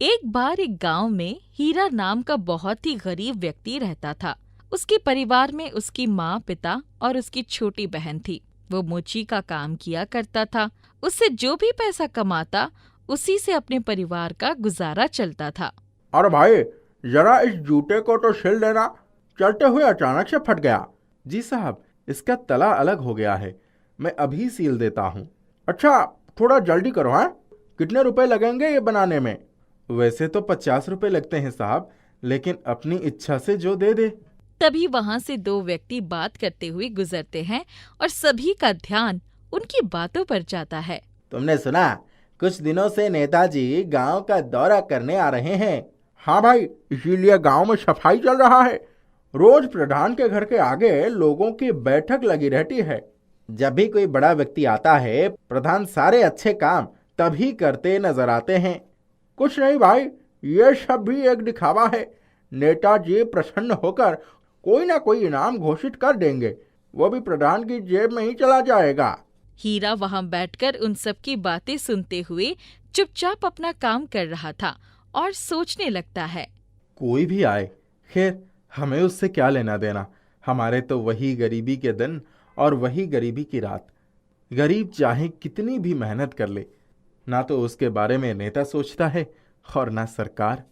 एक बार एक गांव में हीरा नाम का बहुत ही गरीब व्यक्ति रहता था। उसके परिवार में उसकी माँ, पिता और उसकी छोटी बहन थी। वो मोची का काम किया करता था। उससे जो भी पैसा कमाता उसी से अपने परिवार का गुजारा चलता था। अरे भाई, जरा इस जूते को तो सिल देना, चलते हुए अचानक से फट गया। जी साहब, इसका तला अलग हो गया है, मैं अभी सील देता हूँ। अच्छा, थोड़ा जल्दी करो। हाँ, कितने रुपए लगेंगे ये बनाने में? वैसे तो 50 रुपए लगते हैं साहब, लेकिन अपनी इच्छा से जो दे दे। तभी वहां से दो व्यक्ति बात करते हुए गुजरते हैं और सभी का ध्यान उनकी बातों पर जाता है। तुमने सुना, कुछ दिनों से नेताजी गांव का दौरा करने आ रहे हैं। हाँ भाई, इसीलिए गांव में सफाई चल रहा है। रोज प्रधान के घर के आगे लोगों की बैठक लगी रहती है। जब भी कोई बड़ा व्यक्ति आता है, प्रधान सारे अच्छे काम तभी करते नजर आते हैं। कुछ नहीं भाई, ये सब भी एक दिखावा है। नेताजी प्रसन्न होकर कोई ना कोई इनाम घोषित कर देंगे, वो भी प्रधान की जेब में ही चला जाएगा। हीरा वहां बैठकर उन सब की बातें सुनते हुए चुपचाप अपना काम कर रहा था और सोचने लगता है। कोई भी आए, खैर हमें उससे क्या लेना देना। हमारे तो वही गरीबी के दिन और वही गरीबी की रात। गरीब चाहे कितनी भी मेहनत कर ले, ना तो उसके बारे में नेता सोचता है और ना सरकार।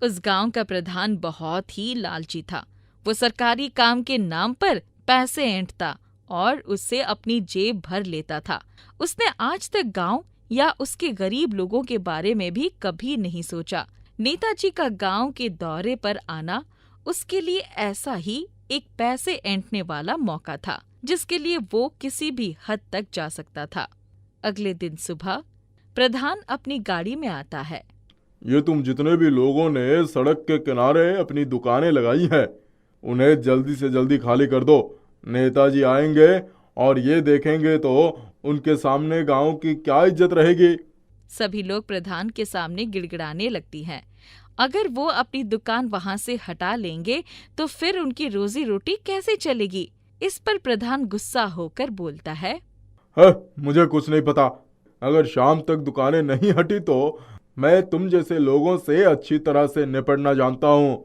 उस गांव का प्रधान बहुत ही लालची था। वो सरकारी काम के नाम पर पैसे ऐंठता और उससे अपनी जेब भर लेता था। उसने आज तक गांव या उसके गरीब लोगों के बारे में भी कभी नहीं सोचा। नेताजी का गांव के दौरे पर आना उसके लिए ऐसा ही एक पैसे ऐंठने वाला मौका था, जिसके लिए वो किसी भी हद तक जा सकता था। अगले दिन सुबह प्रधान अपनी गाड़ी में आता है। ये तुम जितने भी लोगों ने सड़क के किनारे अपनी दुकानें लगाई हैं, उन्हें जल्दी से जल्दी खाली कर दो। नेताजी आएंगे और ये देखेंगे तो उनके सामने गांव की क्या इज्जत रहेगी। सभी लोग प्रधान के सामने गिड़गिड़ाने लगती हैं। अगर वो अपनी दुकान वहां से हटा लेंगे तो फिर उनकी रोजी रोटी कैसे चलेगी। इस पर प्रधान गुस्सा होकर बोलता है, मुझे कुछ नहीं पता। अगर शाम तक दुकानें नहीं हटी तो मैं तुम जैसे लोगों से अच्छी तरह से निपटना जानता हूँ।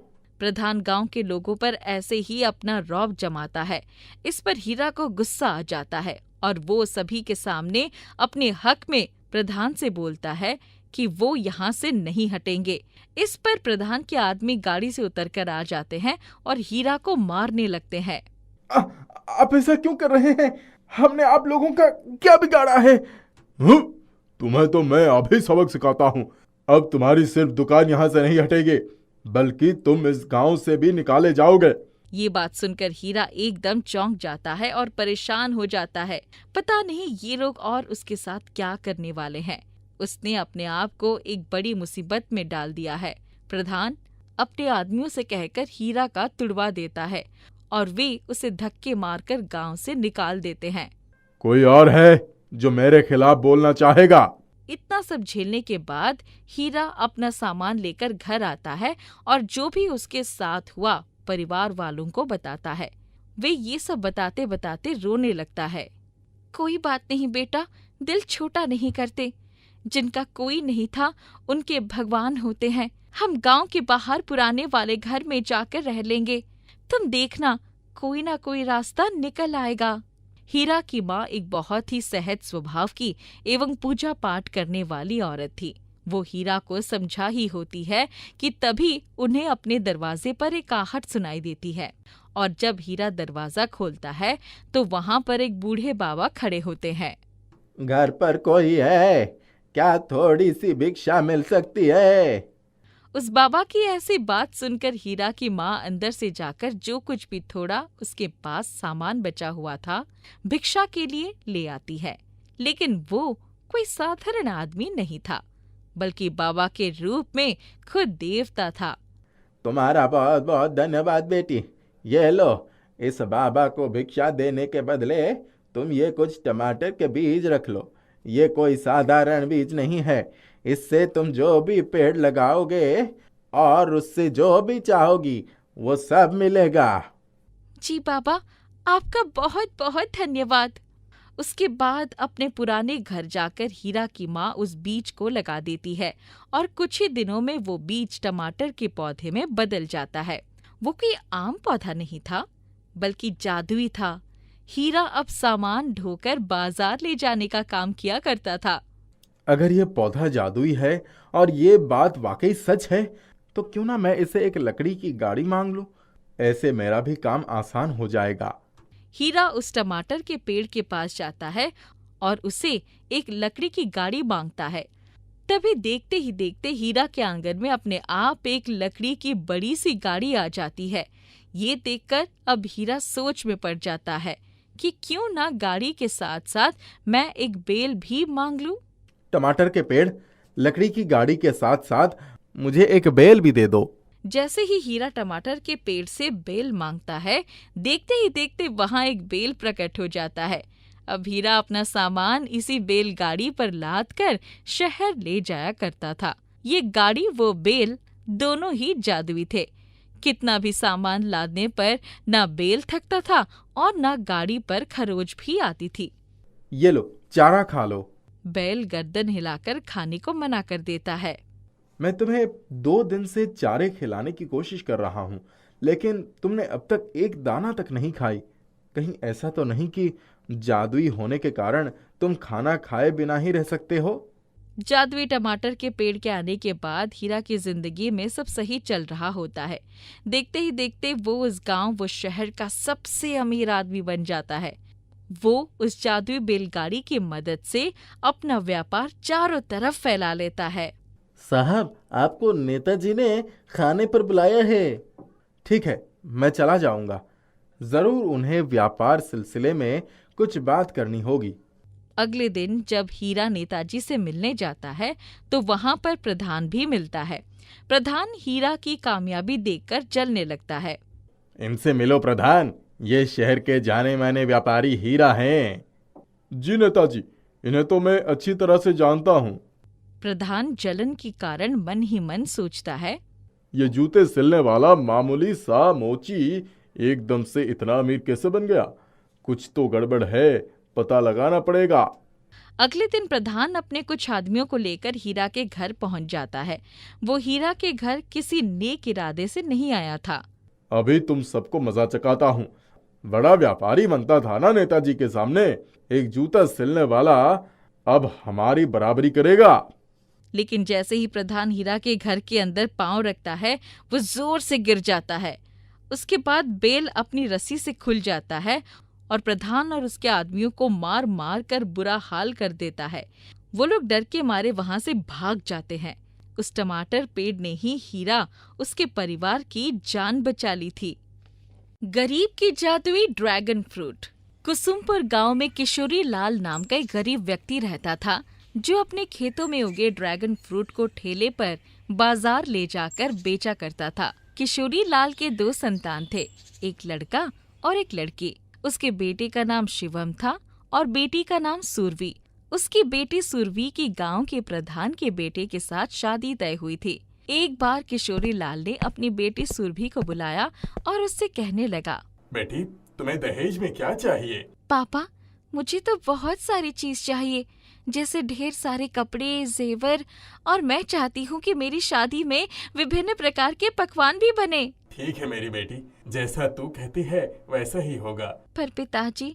प्रधान गांव के लोगों पर ऐसे ही अपना रौब जमाता है। इस पर हीरा को गुस्सा आ जाता है और वो सभी के सामने अपने हक में प्रधान से बोलता है कि वो यहाँ से नहीं हटेंगे। इस पर प्रधान के आदमी गाड़ी से उतरकर आ जाते हैं और हीरा को मारने लगते हैं। आप ऐसा क्यों कर रहे हैं? हमने आप लोगों का क्या बिगाड़ा है? तुम्हें तो मैं अभी सबक सिखाता हूँ। अब तुम्हारी सिर्फ दुकान यहाँ से नहीं हटेगी, बल्कि तुम इस गांव से भी निकाले जाओगे। ये बात सुनकर हीरा एकदम चौंक जाता है और परेशान हो जाता है। पता नहीं ये लोग और उसके साथ क्या करने वाले हैं। उसने अपने आप को एक बड़ी मुसीबत में डाल दिया है। प्रधान अपने आदमियों से कहकर हीरा का तुड़वा देता है और वे उसे धक्के मारकर गांव से निकाल देते हैं। कोई और है जो मेरे खिलाफ बोलना चाहेगा? इतना सब झेलने के बाद हीरा अपना सामान लेकर घर आता है और जो भी उसके साथ हुआ परिवार वालों को बताता है। वे ये सब बताते बताते रोने लगता है। कोई बात नहीं बेटा, दिल छोटा नहीं करते। जिनका कोई नहीं था उनके भगवान होते हैं। हम गांव के बाहर पुराने वाले घर में जाकर रह लेंगे। तुम देखना, कोई ना कोई रास्ता निकल आएगा। हीरा की माँ एक बहुत ही सहज स्वभाव की एवं पूजा पाठ करने वाली औरत थी। वो हीरा को समझा ही होती है कि तभी उन्हें अपने दरवाजे पर एक आहट सुनाई देती है और जब हीरा दरवाजा खोलता है तो वहाँ पर एक बूढ़े बाबा खड़े होते हैं। घर पर कोई है क्या? थोड़ी सी भिक्षा मिल सकती है? उस बाबा की ऐसी बात सुनकर हीरा की माँ अंदर से जाकर जो कुछ भी थोड़ा उसके पास सामान बचा हुआ था भिक्षा के लिए ले आती है। लेकिन वो कोई साधारण आदमी नहीं था, बल्कि बाबा के रूप में खुद देवता था। तुम्हारा बहुत बहुत धन्यवाद बेटी। ये लो, इस बाबा को भिक्षा देने के बदले तुम ये कुछ टमाटर के बीज रख लो। ये कोई साधारण बीज नहीं है। इससे तुम जो भी पेड़ लगाओगे और उससे जो भी चाहोगी वो सब मिलेगा। जी बाबा, आपका बहुत बहुत धन्यवाद। उसके बाद अपने पुराने घर जाकर हीरा की माँ उस बीज को लगा देती है और कुछ ही दिनों में वो बीज टमाटर के पौधे में बदल जाता है। वो कोई आम पौधा नहीं था, बल्कि जादुई था। हीरा अब सामान ढोकर बाजार ले जाने का काम किया करता था। अगर ये पौधा जादुई है और ये बात वाकई सच है, तो क्यों ना मैं इसे एक लकड़ी की गाड़ी मांग लूं? ऐसे मेरा भी काम आसान हो जाएगा। हीरा उस टमाटर के पेड़ के पास जाता है और उसे एक लकड़ी की गाड़ी मांगता है। तभी देखते ही देखते हीरा के आंगन में अपने आप एक लकड़ी की बड़ी सी गाड़ी आ जाती है। ये देखकर अब हीरा सोच में पड़ जाता है कि क्यों ना गाड़ी के साथ साथ मैं एक बेल भी मांग लूं। टमाटर के पेड़, लकड़ी की गाड़ी के साथ साथ मुझे एक बेल भी दे दो। जैसे ही हीरा टमाटर के पेड़ से बेल मांगता है, देखते ही देखते वहां एक बेल प्रकट हो जाता है। अब हीरा अपना सामान इसी बेलगाड़ी पर लाद कर शहर ले जाया करता था। ये गाड़ी वो बेल दोनों ही जादुई थे। कितना भी सामान लादने पर ना बेल थकता था और ना गाड़ी पर खरोच भी आती थी। ये लो, चारा खा लो। बैल गर्दन हिलाकर खाने को मना कर देता है। मैं तुम्हें 2 दिन से चारे खिलाने की कोशिश कर रहा हूँ, लेकिन तुमने अब तक एक दाना तक नहीं खाई। कहीं ऐसा तो नहीं कि जादुई होने के कारण तुम खाना खाए बिना ही रह सकते हो? जादुई टमाटर के पेड़ के आने के बाद हीरा की जिंदगी में सब सही चल रहा होता है। देखते ही देखते वो उस गांव, वो शहर का सबसे अमीर आदमी बन जाता है। वो उस जादुई बैलगाड़ी की मदद से अपना व्यापार चारों तरफ फैला लेता है। साहब, आपको नेताजी ने खाने पर बुलाया है। ठीक है, मैं चला जाऊंगा। जरूर उन्हें व्यापार सिलसिले में कुछ बात करनी होगी। अगले दिन जब हीरा नेताजी से मिलने जाता है तो वहाँ पर प्रधान भी मिलता है। प्रधान हीरा की कामयाबी देखकर जलने लगता है। इनसे मिलो प्रधान, ये शहर के जाने माने व्यापारी हीरा हैं। जी नेताजी, इन्हें तो मैं अच्छी तरह से जानता हूँ। प्रधान जलन के कारण मन ही मन सोचता है, ये जूते सिलने वाला मामूली सा मोची एकदम से इतना अमीर कैसे बन गया? कुछ तो गड़बड़ है, पता लगाना पड़ेगा। अगले दिन प्रधान अपने कुछ आदमियों को लेकर हीरा के घर पहुंच जाता है। वो हीरा के घर किसी नेक इरादे से नहीं आया था। अभी तुम सबको मजा चकाता हूँ। बड़ा व्यापारी बनता था ना नेताजी के सामने, एक जूता सिलने वाला अब हमारी बराबरी करेगा। लेकिन जैसे ही प्रधान हीरा के घर के अंदर पांव रखता है, वो जोर से गिर जाता है। उसके बाद बेल अपनी रस्सी से खुल जाता है और प्रधान और उसके आदमियों को मार मार कर बुरा हाल कर देता है। वो लोग डर के मारे वहां से भाग जाते हैं। उस टमाटर पेड़ ने ही हीरा, उसके परिवार की जान बचा ली थी। गरीब की जादुई ड्रैगन फ्रूट। कुसुमपुर गांव में किशोरी लाल नाम का एक गरीब व्यक्ति रहता था, जो अपने खेतों में उगे ड्रैगन फ्रूट को ठेले पर बाजार ले जाकर बेचा करता था। किशोरी लाल के 2 संतान थे, एक लड़का और एक लड़की। उसके बेटे का नाम शिवम था और बेटी का नाम सुरभि। उसकी बेटी सुरभि की गांव के प्रधान के बेटे के साथ शादी तय हुई थी। एक बार किशोरी लाल ने अपनी बेटी सुरभि को बुलाया और उससे कहने लगा, बेटी, तुम्हें दहेज में क्या चाहिए? पापा, मुझे तो बहुत सारी चीज चाहिए, जैसे ढेर सारे कपड़े, जेवर, और मैं चाहती हूँ कि मेरी शादी में विभिन्न प्रकार के पकवान भी बने। ठीक है मेरी बेटी, जैसा तू कहती है वैसा ही होगा। पर पिताजी,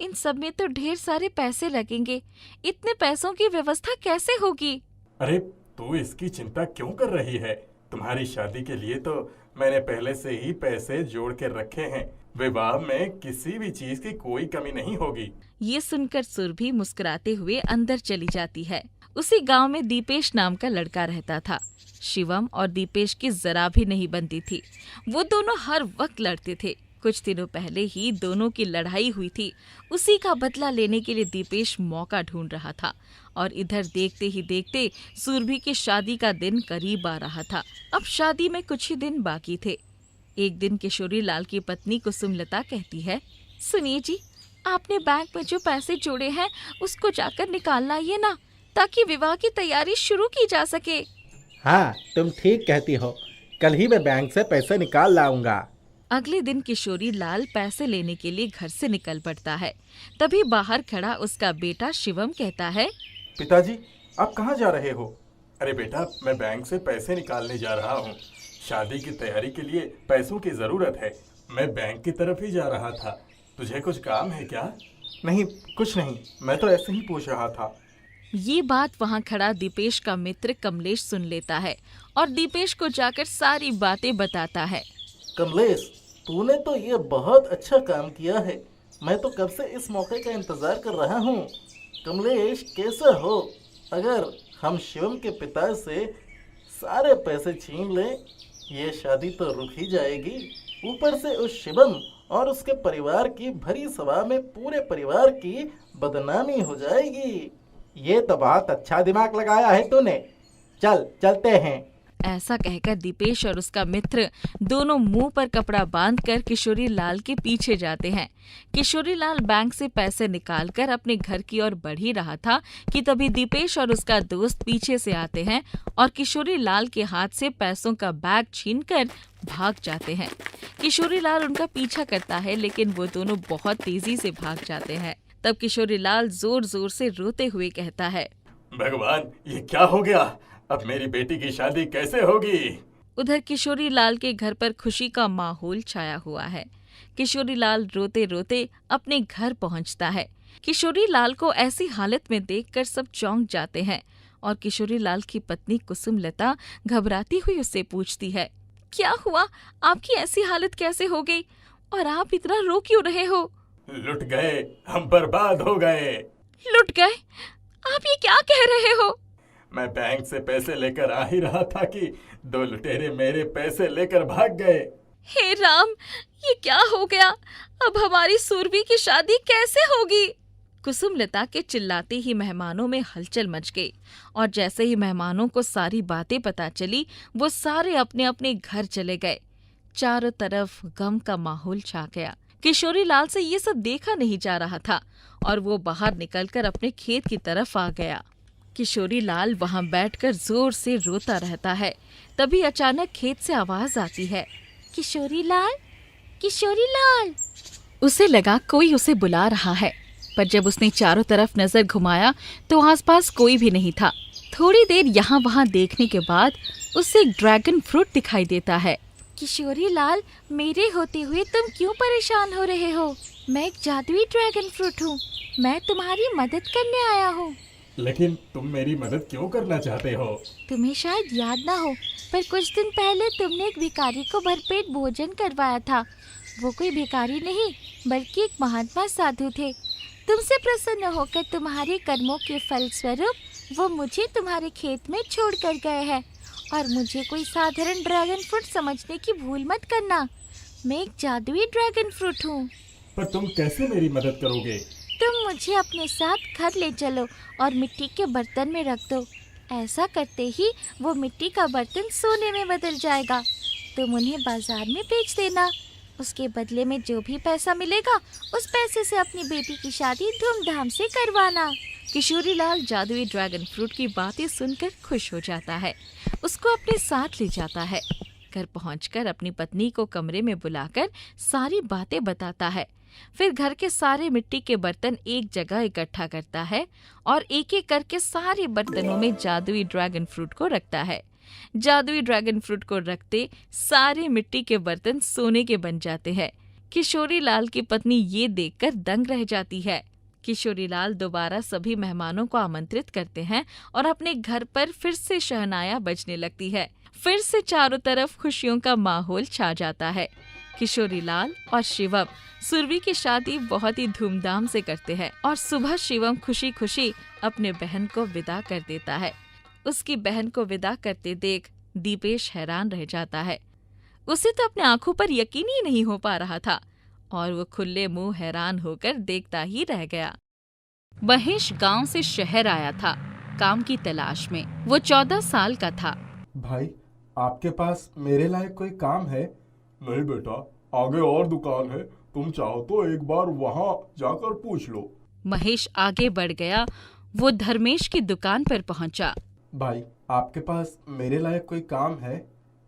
इन सब में तो ढेर सारे पैसे लगेंगे। इतने पैसों की व्यवस्था कैसे होगी? अरे, तू इसकी चिंता क्यों कर रही है? तुम्हारी शादी के लिए तो मैंने पहले से ही पैसे जोड़ के रखे हैं। विवाह में किसी भी चीज की कोई कमी नहीं होगी। ये सुनकर सुरभि मुस्कुराते हुए अंदर चली जाती है। उसी गांव में दीपेश नाम का लड़का रहता था। शिवम और दीपेश की जरा भी नहीं बनती थी। वो दोनों हर वक्त लड़ते थे। कुछ दिनों पहले ही दोनों की लड़ाई हुई थी। उसी का बदला लेने के लिए दीपेश मौका ढूंढ रहा था और इधर देखते ही देखते सुरभि की शादी का दिन करीब आ रहा था। अब शादी में कुछ ही दिन बाकी थे। एक दिन किशोरी लाल की पत्नी कुसुमलता कहती है, सुनिए जी, आपने बैंक में जो पैसे जोड़े हैं उसको जाकर निकालना आइए ना, ताकि विवाह की तैयारी शुरू की जा सके। हाँ, तुम ठीक कहती हो। कल ही मैं बैंक से पैसे निकाल लाऊंगा। अगले दिन किशोरी लाल पैसे लेने के लिए घर से निकल पड़ता है। तभी बाहर खड़ा उसका बेटा शिवम कहता है, पिताजी, आप कहाँ जा रहे हो? अरे बेटा, मैं बैंक से पैसे निकालने जा रहा हूँ। शादी की तैयारी के लिए पैसों की जरूरत है। मैं बैंक की तरफ ही जा रहा था। तुझे कुछ काम है क्या? नहीं, कुछ नहीं, मैं तो ऐसे ही पूछ रहा था। ये बात वहाँ खड़ा दीपेश का मित्र कमलेश सुन लेता है और दीपेश को जाकर सारी बातें बताता है। कमलेश, तूने तो ये बहुत अच्छा काम किया है। मैं तो कब से इस मौके का इंतजार कर रहा हूँ। कमलेश, कैसा हो? अगर हम शिवम के पिता से सारे पैसे छीन लें, ये शादी तो रुक ही जाएगी। ऊपर से उस शिवम और उसके परिवार की भरी सभा में पूरे परिवार की बदनामी हो जाएगी। ये तो बहुत अच्छा दिमाग लगाया है तूने। चलते हैं। ऐसा कहकर दीपेश और उसका मित्र दोनों मुंह पर कपड़ा बांधकर किशोरी लाल के पीछे जाते हैं। किशोरी लाल बैंक से पैसे निकालकर अपने घर की ओर बढ़ ही रहा था कि तभी दीपेश और उसका दोस्त पीछे से आते हैं और किशोरी लाल के हाथ से पैसों का बैग छीनकर भाग जाते हैं। किशोरी लाल उनका पीछा करता है, लेकिन वो दोनों बहुत तेजी से भाग जाते हैं। तब किशोरी लाल जोर जोर से रोते हुए कहता है, भगवान, ये क्या हो गया? अब मेरी बेटी की शादी कैसे होगी? उधर किशोरी लाल के घर पर खुशी का माहौल छाया हुआ है। किशोरी लाल रोते रोते अपने घर पहुंचता है। किशोरी लाल को ऐसी हालत में देखकर सब चौंक जाते हैं और किशोरी लाल की पत्नी कुसुमलता घबराती हुई उससे पूछती है, क्या हुआ? आपकी ऐसी हालत कैसे हो गई और आप इतना रो क्यों रहे हो? लुट गए, हम बर्बाद हो गए। लुट गए? आप ये क्या कह रहे हो? मैं बैंक से पैसे लेकर आ ही रहा था कि दो लुटेरे मेरे पैसे लेकर भाग गए। हे राम, ये क्या हो गया? अब हमारी सूरवी की शादी कैसे होगी? कुसुमलता के चिल्लाते ही मेहमानों में हलचल मच गई और जैसे ही मेहमानों को सारी बातें पता चली, वो सारे अपने अपने घर चले गए। चारों तरफ गम का माहौल छा गया। किशोरी लाल से ये सब देखा नहीं जा रहा था और वो बाहर निकलकर अपने खेत की तरफ आ गया। किशोरी लाल वहाँ बैठकर जोर से रोता रहता है। तभी अचानक खेत से आवाज आती है, किशोरी लाल, किशोरी लाल। उसे लगा कोई उसे बुला रहा है, पर जब उसने चारों तरफ नजर घुमाया तो आसपास कोई भी नहीं था। थोड़ी देर यहाँ वहाँ देखने के बाद उसे एक ड्रैगन फ्रूट दिखाई देता है। किशोरी लाल, मेरे होते हुए तुम क्यों परेशान हो रहे हो? मैं एक जादुई ड्रैगन फ्रूट हूँ। मैं तुम्हारी मदद करने आया हूँ। लेकिन तुम मेरी मदद क्यों करना चाहते हो? तुम्हें शायद याद ना हो, पर कुछ दिन पहले तुमने एक भिखारी को भरपेट भोजन करवाया था। वो कोई भिखारी नहीं, बल्कि एक महात्मा साधु थे। तुमसे प्रसन्न होकर तुम्हारे कर्मों के फल स्वरूप वो मुझे तुम्हारे खेत में छोड़ कर गए हैं। और मुझे कोई साधारण ड्रैगन फ्रूट समझने की भूल मत करना। मैं एक जादुई ड्रैगन फ्रूट हूँ। पर तुम कैसे मेरी मदद करोगे? तुम मुझे अपने साथ घर ले चलो और मिट्टी के बर्तन में रख दो। ऐसा करते ही वो मिट्टी का बर्तन सोने में बदल जाएगा। तुम उन्हें बाजार में बेच देना। उसके बदले में जो भी पैसा मिलेगा, उस पैसे से अपनी बेटी की शादी धूमधाम से करवाना। किशोरी लाल जादुई ड्रैगन फ्रूट की बातें सुनकर खुश हो जाता है। उसको अपने साथ ले जाता है। घर पहुंचकर अपनी पत्नी को कमरे में बुलाकर सारी बातें बताता है। फिर घर के सारे मिट्टी के बर्तन एक जगह इकट्ठा करता है और एक एक करके सारे बर्तनों में जादुई ड्रैगन फ्रूट को रखता है। जादुई ड्रैगन फ्रूट को रखते सारे मिट्टी के बर्तन सोने के बन जाते हैं। किशोरी लाल की पत्नी ये देखकर दंग रह जाती है। किशोरी लाल दोबारा सभी मेहमानों को आमंत्रित करते हैं और अपने घर पर फिर से शहनाया बजने लगती है। फिर से चारों तरफ खुशियों का माहौल छा जाता है। किशोरी लाल और शिवम सुरभि की शादी बहुत ही धूमधाम से करते हैं और सुबह शिवम खुशी खुशी अपने बहन को विदा कर देता है। उसकी बहन को विदा करते देख दीपेश हैरान रह जाता है। उसे तो अपने आंखों पर यकीन ही नहीं हो पा रहा था और वो खुले मुंह हैरान होकर देखता ही रह गया। महेश गांव से शहर आया था काम की तलाश में। वो 14 साल का था। भाई, आपके पास मेरे लायक कोई काम है? नहीं बेटा, आगे और दुकान है, तुम चाहो तो एक बार वहाँ जाकर पूछ लो। महेश आगे बढ़ गया। वो धर्मेश की दुकान पर पहुंचा। भाई, आपके पास मेरे लायक कोई काम है?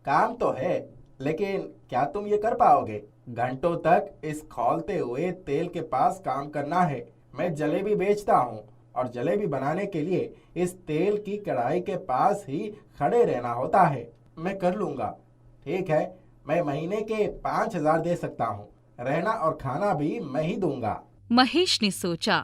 काम तो है, लेकिन क्या तुम ये कर पाओगे? घंटों तक इस खौलते हुए तेल के पास काम करना है। मैं जलेबी बेचता हूँ और जलेबी बनाने के लिए इस तेल की कढ़ाई के पास ही खड़े रहना होता है। मैं कर लूँगा। ठीक है, मैं महीने के 5,000 दे सकता हूँ। रहना और खाना भी मैं ही दूंगा। महेश ने सोचा,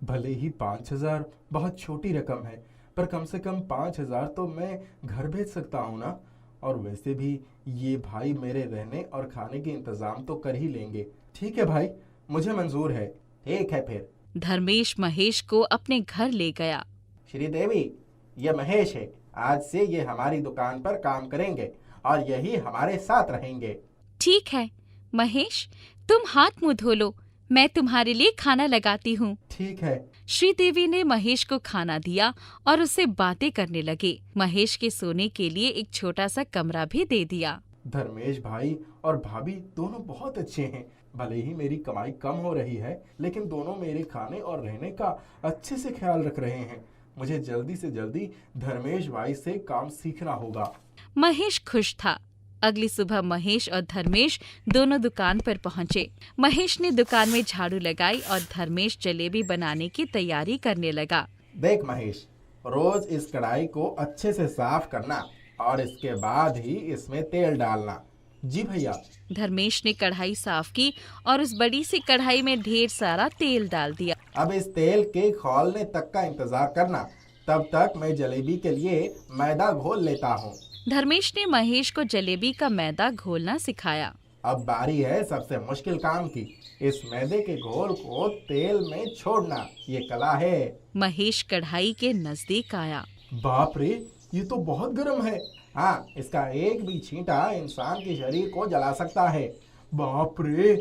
भले ही 5,000 बहुत छोटी रकम है, पर कम से कम 5,000 तो मैं घर भेज सकता हूँ ना। और वैसे भी ये भाई मेरे रहने और खाने के इंतजाम तो कर ही लेंगे। ठीक है भाई, मुझे मंजूर है। ठीक है फिर। धर्मेश महेश को अपने घर ले गया। श्रीदेवी, ये महेश है। आज से ये हमारी दुकान पर काम करेंगे और यही हमारे साथ रहेंगे। ठीक है महेश, तुम हाथ मुंह धो लो, मैं तुम्हारे लिए खाना लगाती हूँ। ठीक है। श्रीदेवी ने महेश को खाना दिया और उससे बातें करने लगे। महेश के सोने के लिए एक छोटा सा कमरा भी दे दिया। धर्मेश भाई और भाभी दोनों बहुत अच्छे हैं। भले ही मेरी कमाई कम हो रही है, लेकिन दोनों मेरे खाने और रहने का अच्छे से ख्याल रख रहे हैं। मुझे जल्दी से जल्दी धर्मेश भाई से काम सीखना होगा। महेश खुश था। अगली सुबह महेश और धर्मेश दोनों दुकान पर पहुंचे। महेश ने दुकान में झाड़ू लगाई और धर्मेश जलेबी बनाने की तैयारी करने लगा। देख महेश, रोज इस कढ़ाई को अच्छे से साफ करना और इसके बाद ही इसमें तेल डालना। जी भैया। धर्मेश ने कढ़ाई साफ की और उस बड़ी सी कढ़ाई में ढेर सारा तेल डाल दिया। अब इस तेल के खौलने तक का इंतजार करना। तब तक मैं जलेबी के लिए मैदा घोल लेता हूँ। धर्मेश ने महेश को जलेबी का मैदा घोलना सिखाया। अब बारी है सबसे मुश्किल काम की। इस मैदे के घोल को तेल में छोड़ना, ये कला है। महेश कढ़ाई के नजदीक आया। बाप रे, ये तो बहुत गर्म है। हाँ, इसका एक भी छींटा इंसान के शरीर को जला सकता है। बाप रे।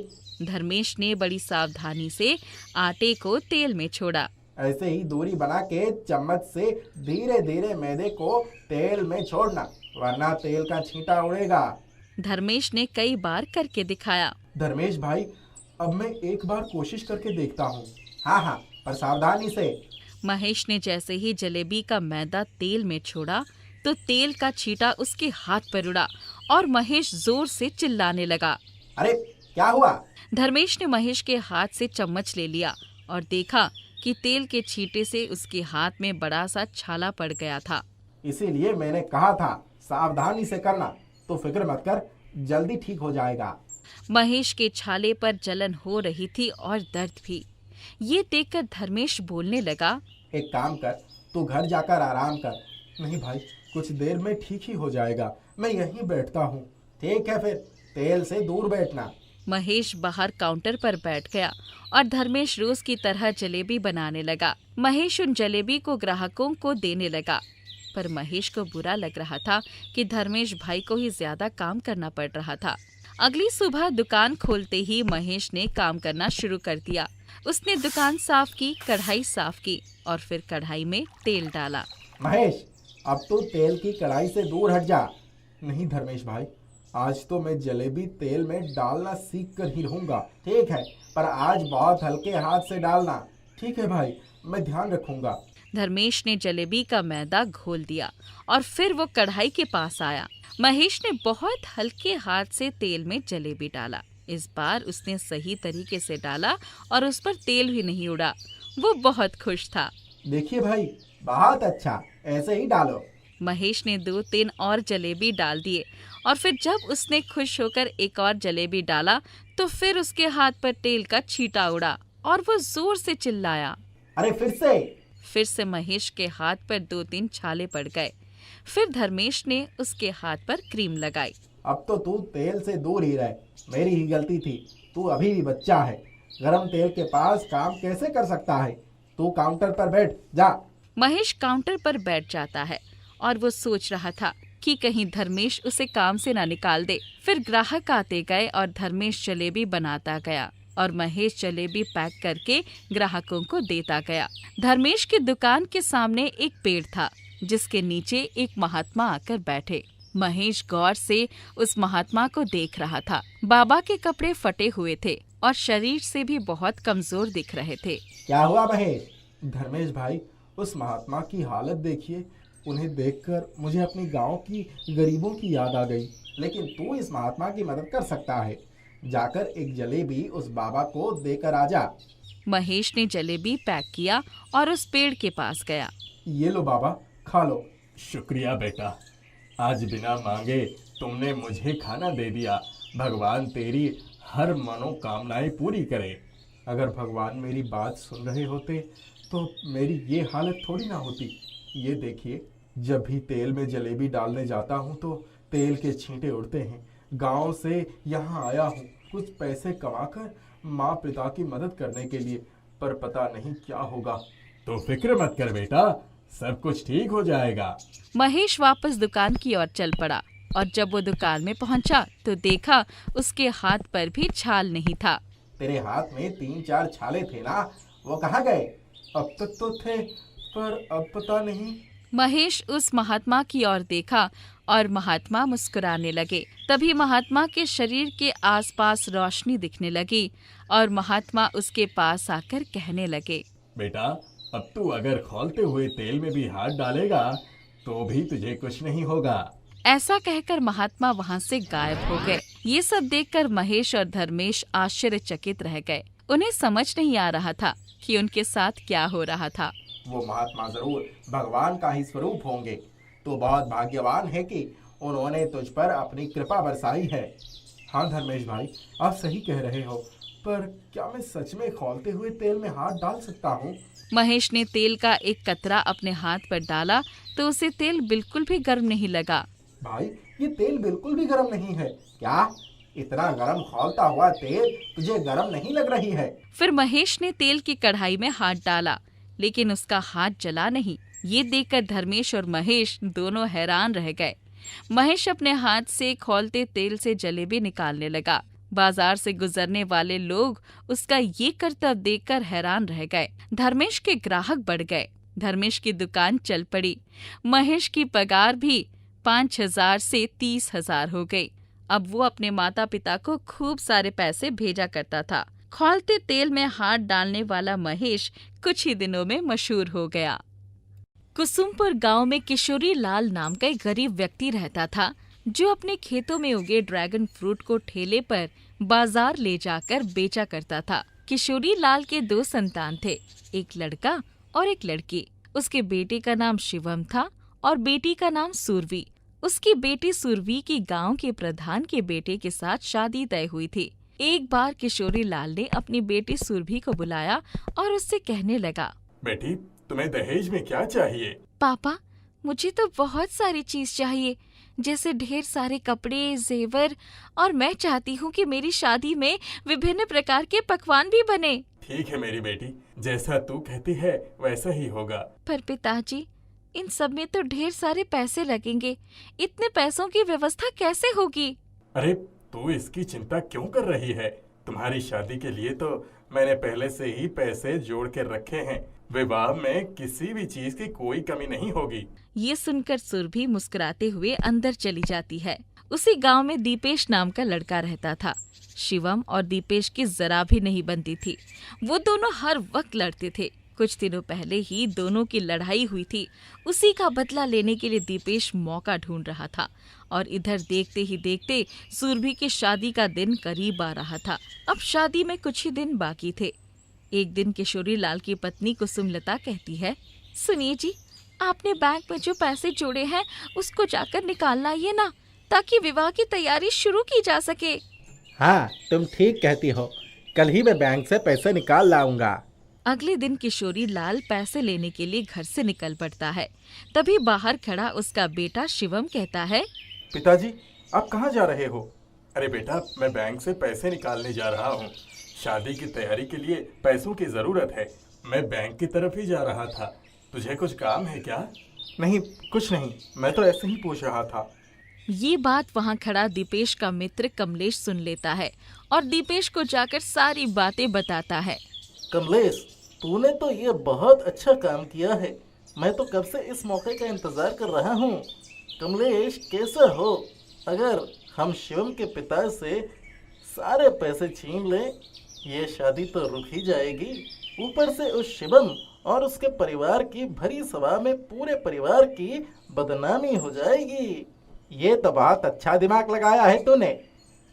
धर्मेश ने बड़ी सावधानी से आटे को तेल में छोड़ा। ऐसे ही दूरी बना के चम्मच से धीरे धीरे मैदे को तेल में छोड़ना, वरना तेल का छींटा उड़ेगा। धर्मेश ने कई बार करके दिखाया। धर्मेश भाई, अब मैं एक बार कोशिश करके देखता हूँ। हाँ हाँ, पर सावधानी से। महेश ने जैसे ही जलेबी का मैदा तेल में छोड़ा तो तेल का छींटा उसके हाथ पर उड़ा और महेश जोर से चिल्लाने लगा। अरे क्या हुआ? धर्मेश ने महेश के हाथ से चम्मच ले लिया और देखा कि तेल के छींटे से उसके हाथ में बड़ा सा छाला पड़ गया था। इसीलिए मैंने कहा था सावधानी से करना। तो फिक्र मत कर, जल्दी ठीक हो जाएगा। महेश के छाले पर जलन हो रही थी और दर्द भी। ये देखकर धर्मेश बोलने लगा, एक काम कर, तू घर जाकर आराम कर। नहीं भाई, कुछ देर में ठीक ही हो जाएगा। मैं यहीं बैठता हूँ। ठीक है फिर, तेल से दूर बैठना। महेश बाहर काउंटर पर बैठ गया और धर्मेश रोज की तरह जलेबी बनाने लगा। महेश उन जलेबी को ग्राहकों को देने लगा, पर महेश को बुरा लग रहा था कि धर्मेश भाई को ही ज्यादा काम करना पड़ रहा था। अगली सुबह दुकान खोलते ही महेश ने काम करना शुरू कर दिया। उसने दुकान साफ की, कढ़ाई साफ की और फिर कढ़ाई में तेल डाला। महेश, अब तू तेल की कढ़ाई से दूर हट जा। नहीं धर्मेश भाई, आज तो मैं जलेबी तेल में डालना सीख कर ही रहूंगा। ठीक है, पर आज बहुत हल्के हाथ से डालना। ठीक है भाई, मैं ध्यान रखूंगा। धर्मेश ने जलेबी का मैदा घोल दिया और फिर वो कढ़ाई के पास आया। महेश ने बहुत हल्के हाथ से तेल में जलेबी डाला। इस बार उसने सही तरीके से डाला और उस पर तेल भी नहीं उड़ा। वो बहुत खुश था। देखिए भाई, बहुत अच्छा, ऐसे ही डालो। महेश ने 2-3 और जलेबी डाल दिए और फिर जब उसने खुश होकर एक और जलेबी डाला तो फिर उसके हाथ पर तेल का छींटा उड़ा और वो जोर से चिल्लाया। अरे फिर से महेश के हाथ पर 2-3 छाले पड़ गए। फिर धर्मेश ने उसके हाथ पर क्रीम लगाई। अब तो तू तेल से दूर ही रहे। मेरी ही गलती थी। तू अभी भी बच्चा है, गरम तेल के पास काम कैसे कर सकता है? तू काउंटर पर बैठ जा। महेश काउंटर पर बैठ जाता है और वो सोच रहा था कि कहीं धर्मेश उसे काम से ना निकाल दे। फिर ग्राहक आते गए और धर्मेश जलेबी बनाता गया और महेश जलेबी पैक करके ग्राहकों को देता गया। धर्मेश की दुकान के सामने एक पेड़ था जिसके नीचे एक महात्मा आकर बैठे। महेश गौर से उस महात्मा को देख रहा था। बाबा के कपड़े फटे हुए थे और शरीर से भी बहुत कमजोर दिख रहे थे। क्या हुआ महेश? धर्मेश भाई, उस महात्मा की हालत देखिए, उन्हें देखकर मुझे अपने गांव की गरीबों की याद आ गई। लेकिन तू इस महात्मा की मदद कर सकता है। जाकर एक जलेबी उस बाबा को देकर आ जा। महेश ने जलेबी पैक किया और उस पेड़ के पास गया। ये लो बाबा, खा लो। शुक्रिया बेटा, आज बिना मांगे तुमने मुझे खाना दे दिया। भगवान तेरी हर मनोकामनाएं पूरी करे। अगर भगवान मेरी बात सुन रहे होते तो मेरी ये हालत थोड़ी ना होती। ये देखिए, जब भी तेल में जलेबी डालने जाता हूँ तो तेल के छींटे उड़ते हैं। गांव से यहाँ आया हूँ कुछ पैसे कमाकर माँ पिता की मदद करने के लिए, पर पता नहीं क्या होगा। तो फिक्र मत कर बेटा, सब कुछ ठीक हो जाएगा। महेश वापस दुकान की ओर चल पड़ा और जब वो दुकान में पहुंचा तो देखा उसके हाथ पर भी छाल नहीं था। तेरे हाथ में 3-4 छाले थे ना, वो कहाँ गए? अब तक तो थे, पर अब पता नहीं। महेश उस महात्मा की ओर देखा और महात्मा मुस्कुराने लगे। तभी महात्मा के शरीर के आसपास रोशनी दिखने लगी और महात्मा उसके पास आकर कहने लगे, बेटा, अब तू अगर खौलते हुए तेल में भी हाथ डालेगा तो भी तुझे कुछ नहीं होगा। ऐसा कहकर महात्मा वहां से गायब हो गए। ये सब देखकर महेश और धर्मेश आश्चर्यचकित रह गए। उन्हें समझ नहीं आ रहा था कि उनके साथ क्या हो रहा था। वो महात्मा जरूर भगवान का ही स्वरूप होंगे। तो बहुत भाग्यवान है कि उन्होंने तुझ पर अपनी कृपा बरसाई है। हाँ धर्मेश भाई, आप सही कह रहे हो, पर क्या मैं सच में खौलते हुए तेल में हाथ डाल सकता हूँ? महेश ने तेल का एक कतरा अपने हाथ पर डाला तो उसे तेल बिल्कुल भी गर्म नहीं लगा। भाई, ये तेल बिल्कुल भी गर्म नहीं है। क्या इतना गर्म खौलता हुआ तेल तुझे गर्म नहीं लग रही है? फिर महेश ने तेल की कढ़ाई में हाथ डाला, लेकिन उसका हाथ जला नहीं। ये देखकर धर्मेश और महेश दोनों हैरान रह गए। महेश अपने हाथ से खौलते तेल से जलेबी निकालने लगा। बाजार से गुजरने वाले लोग उसका ये करतब देखकर हैरान रह गए। धर्मेश के ग्राहक बढ़ गए। धर्मेश की दुकान चल पड़ी। महेश की पगार भी 5,000 से 30,000 हो गई। अब वो अपने माता पिता को खूब सारे पैसे भेजा करता था। खौलते तेल में हाथ डालने वाला महेश कुछ ही दिनों में मशहूर हो गया। कुसुमपुर गांव में किशोरी लाल नाम का एक गरीब व्यक्ति रहता था, जो अपने खेतों में उगे ड्रैगन फ्रूट को ठेले पर बाजार ले जाकर बेचा करता था। किशोरी लाल के 2 संतान थे, एक लड़का और एक लड़की। उसके बेटे का नाम शिवम था और बेटी का नाम सुरभि। उसकी बेटी सुरभि की गांव के प्रधान के बेटे के साथ शादी तय हुई थी। एक बार किशोरी लाल ने अपनी बेटी सुरभि को बुलाया और उससे कहने लगा, बेटी, तुम्हें दहेज में क्या चाहिए? पापा, मुझे तो बहुत सारी चीज चाहिए, जैसे ढेर सारे कपड़े, जेवर, और मैं चाहती हूँ कि मेरी शादी में विभिन्न प्रकार के पकवान भी बने। ठीक है मेरी बेटी, जैसा तू कहती है वैसा ही होगा। पर पिताजी, इन सब में तो ढेर सारे पैसे लगेंगे। इतने पैसों की व्यवस्था कैसे होगी? अरे, तू इसकी चिंता क्यों कर रही है? तुम्हारी शादी के लिए तो मैंने पहले से ही पैसे जोड़ के रखे हैं। विवाह में किसी भी चीज की कोई कमी नहीं होगी। ये सुनकर सुरभि मुस्कुराते हुए अंदर चली जाती है। उसी गांव में दीपेश नाम का लड़का रहता था। शिवम और दीपेश की जरा भी नहीं बनती थी। वो दोनों हर वक्त लड़ते थे। कुछ दिनों पहले ही दोनों की लड़ाई हुई थी। उसी का बदला लेने के लिए दीपेश मौका ढूंढ रहा था और इधर देखते ही देखते सुरभि की शादी का दिन करीब आ रहा था। अब शादी में कुछ ही दिन बाकी थे। एक दिन किशोरी लाल की पत्नी कुसुमलता कहती है, सुनिए जी, आपने बैंक में जो पैसे जोड़े हैं उसको जाकर निकाल लाइए ना, ताकि विवाह की तैयारी शुरू की जा सके। हाँ, तुम ठीक कहती हो। कल ही मैं बैंक से पैसे निकाल लाऊंगा। अगले दिन किशोरी लाल पैसे लेने के लिए घर से निकल पड़ता है। तभी बाहर खड़ा उसका बेटा शिवम कहता है, पिताजी, आप कहाँ जा रहे हो? अरे बेटा, मैं बैंक से पैसे निकालने जा रहा हूँ। शादी की तैयारी के लिए पैसों की जरूरत है। मैं बैंक की तरफ ही जा रहा था। तुझे कुछ काम है क्या? नहीं, कुछ नहीं, मैं तो ऐसे ही पूछ रहा था। ये बात वहाँ खड़ा दीपेश का मित्र कमलेश सुन लेता है और दीपेश को जाकर सारी बातें बताता है। कमलेश, तूने तो ये बहुत अच्छा काम किया है। मैं तो कब से इस मौके का इंतजार कर रहा हूँ। कमलेश, कैसा हो? अगर हम शिवम के पिता से सारे पैसे छीन लें, ये शादी तो रुक ही जाएगी। ऊपर से उस शिवम और उसके परिवार की भरी सभा में पूरे परिवार की बदनामी हो जाएगी। ये तो बहुत अच्छा दिमाग लगाया है तूने।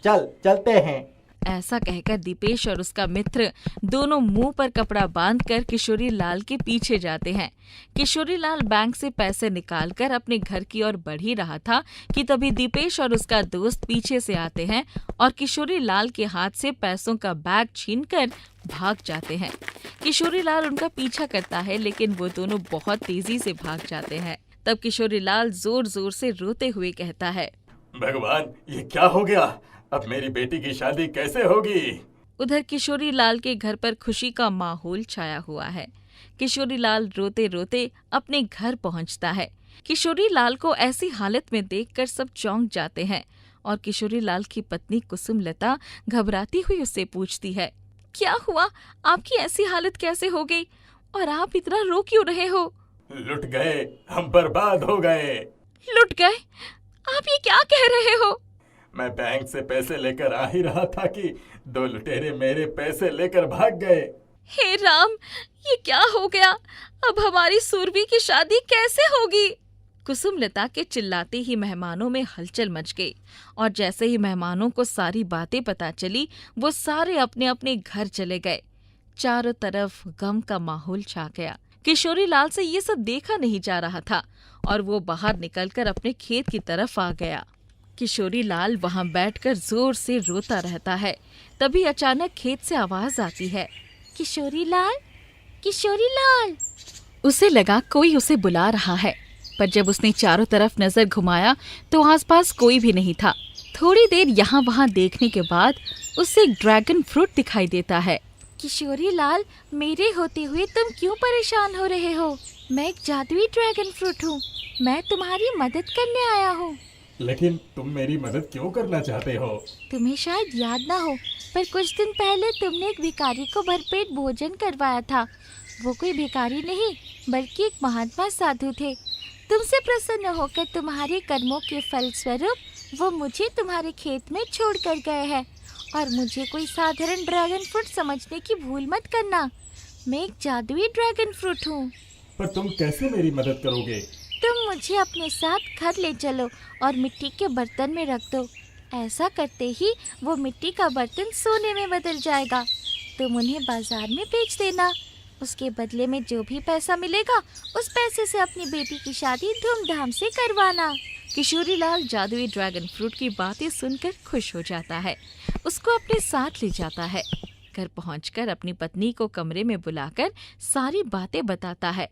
चल चलते हैं। ऐसा कहकर दीपेश और उसका मित्र दोनों मुंह पर कपड़ा बांधकर किशोरी लाल के पीछे जाते हैं। किशोरी लाल बैंक से पैसे निकालकर अपने घर की ओर बढ़ ही रहा था कि तभी दीपेश और उसका दोस्त पीछे से आते हैं और किशोरी लाल के हाथ से पैसों का बैग छीनकर भाग जाते हैं। किशोरी लाल उनका पीछा करता है, लेकिन वो दोनों बहुत तेजी से भाग जाते हैं। तब किशोरी लाल जोर जोर से रोते हुए कहता है, भगवान, ये क्या हो गया? अब मेरी बेटी की शादी कैसे होगी? उधर किशोरी लाल के घर पर खुशी का माहौल छाया हुआ है। किशोरी लाल रोते रोते अपने घर पहुंचता है। किशोरी लाल को ऐसी हालत में देखकर सब चौंक जाते हैं और किशोरी लाल की पत्नी कुसुमलता घबराती हुई उससे पूछती है, क्या हुआ? आपकी ऐसी हालत कैसे हो गई और आप इतना रो क्यों रहे हो? लुट गए, हम बर्बाद हो गए। लुट गए? आप ये क्या कह रहे हो? मैं बैंक से पैसे लेकर आ ही रहा था कि 2 लुटेरे मेरे पैसे लेकर भाग गए। हे राम, ये क्या हो गया? अब हमारी सुरभि की शादी कैसे होगी? कुसुमलता के चिल्लाते ही मेहमानों में हलचल मच गई और जैसे ही मेहमानों को सारी बातें पता चली, वो सारे अपने अपने घर चले गए। चारों तरफ गम का माहौल छा गया। किशोरी लाल से ये सब देखा नहीं जा रहा था और वो बाहर निकलकर अपने खेत की तरफ आ गया। किशोरी लाल वहां बैठकर जोर से रोता रहता है। तभी अचानक खेत से आवाज आती है, किशोरी लाल, किशोरी लाल। उसे लगा कोई उसे बुला रहा है, पर जब उसने चारों तरफ नजर घुमाया तो आसपास कोई भी नहीं था। थोड़ी देर यहाँ वहाँ देखने के बाद उसे एक ड्रैगन फ्रूट दिखाई देता है। किशोरी लाल, मेरे होते हुए तुम क्यों परेशान हो रहे हो? मैं एक जादुई ड्रैगन फ्रूट हूँ। मैं तुम्हारी मदद करने आया हूँ। लेकिन तुम मेरी मदद क्यों करना चाहते हो? तुम्हें शायद याद ना हो, पर कुछ दिन पहले तुमने एक भिखारी को भरपेट भोजन करवाया था। वो कोई भिखारी नहीं, बल्कि एक महात्मा साधु थे। तुमसे प्रसन्न होकर तुम्हारे कर्मों के फलस्वरूप वो मुझे तुम्हारे खेत में छोड़ कर गए हैं। और मुझे कोई साधारण ड्रैगन फ्रूट समझने की भूल मत करना। मैं एक जादुई ड्रैगन फ्रूट हूँ। पर तुम कैसे मेरी मदद करोगे? तुम मुझे अपने साथ घर ले चलो और मिट्टी के बर्तन में रख दो। ऐसा करते ही वो मिट्टी का बर्तन सोने में बदल जाएगा। तुम उन्हें बाजार में बेच देना। उसके बदले में जो भी पैसा मिलेगा, उस पैसे से अपनी बेटी की शादी धूमधाम से करवाना। किशोरी लाल जादुई ड्रैगन फ्रूट की बातें सुनकर खुश हो जाता है। उसको अपने साथ ले जाता है। घर पहुंचकर अपनी पत्नी को कमरे में बुलाकर सारी बातें बताता है।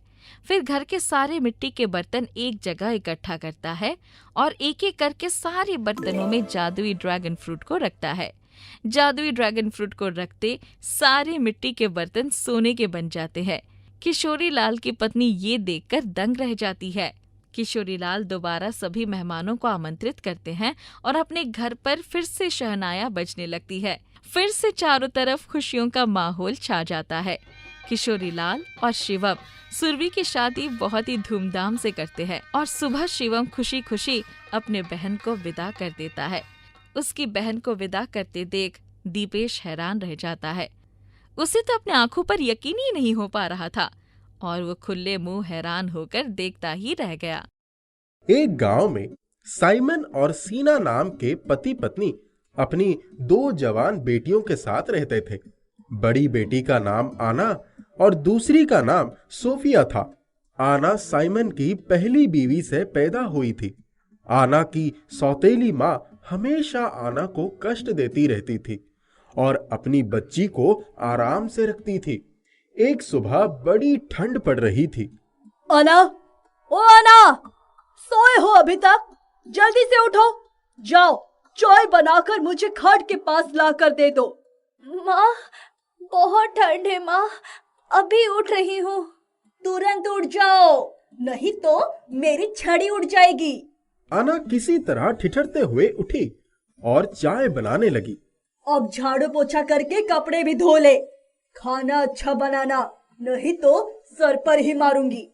फिर घर के सारे मिट्टी के बर्तन एक जगह इकट्ठा करता है और एक एक करके सारे बर्तनों में जादुई ड्रैगन फ्रूट को रखता है। जादुई ड्रैगन फ्रूट को रखते सारे मिट्टी के बर्तन सोने के बन जाते हैं। किशोरी लाल की पत्नी ये देखकर दंग रह जाती है। किशोरी लाल दोबारा सभी मेहमानों को आमंत्रित करते हैं और अपने घर पर फिर से शहनाया बजने लगती है। फिर से चारों तरफ खुशियों का माहौल छा जाता है। किशोरी लाल और शिवम सुरभि की शादी बहुत ही धूमधाम से करते हैं और सुबह शिवम खुशी खुशी अपने बहन को विदा कर देता है। उसकी बहन को विदा करते देख दीपेश हैरान रह जाता है। उसे तो अपने आंखों पर यकीन ही नहीं हो पा रहा था और वो खुले मुंह हैरान होकर देखता ही रह गया। एक गांव में साइमन और सीना नाम के पति पत्नी अपनी 2 जवान बेटियों के साथ रहते थे। बड़ी बेटी का नाम आना और दूसरी का नाम सोफिया था। आना साइमन की पहली बीवी से पैदा हुई थी। आना की सौतेली माँ हमेशा आना को कष्ट देती रहती थी और अपनी बच्ची को आराम से रखती थी। एक सुबह बड़ी ठंड पड़ रही थी। आना, ओ आना, सोए हो अभी तक? जल्दी से उठो, जाओ चाय बनाकर मुझे खाट के पास लाकर दे दो। माँ, बहुत ठंड है माँ, अभी उठ रही हूँ। तुरंत उठ जाओ, नहीं तो मेरी छड़ी उड़ जाएगी। आना किसी तरह ठिठुरते हुए उठी और चाय बनाने लगी। अब झाड़ू पोछा करके कपड़े भी धो ले। खाना अच्छा बनाना, नहीं तो सर पर ही मारूंगी।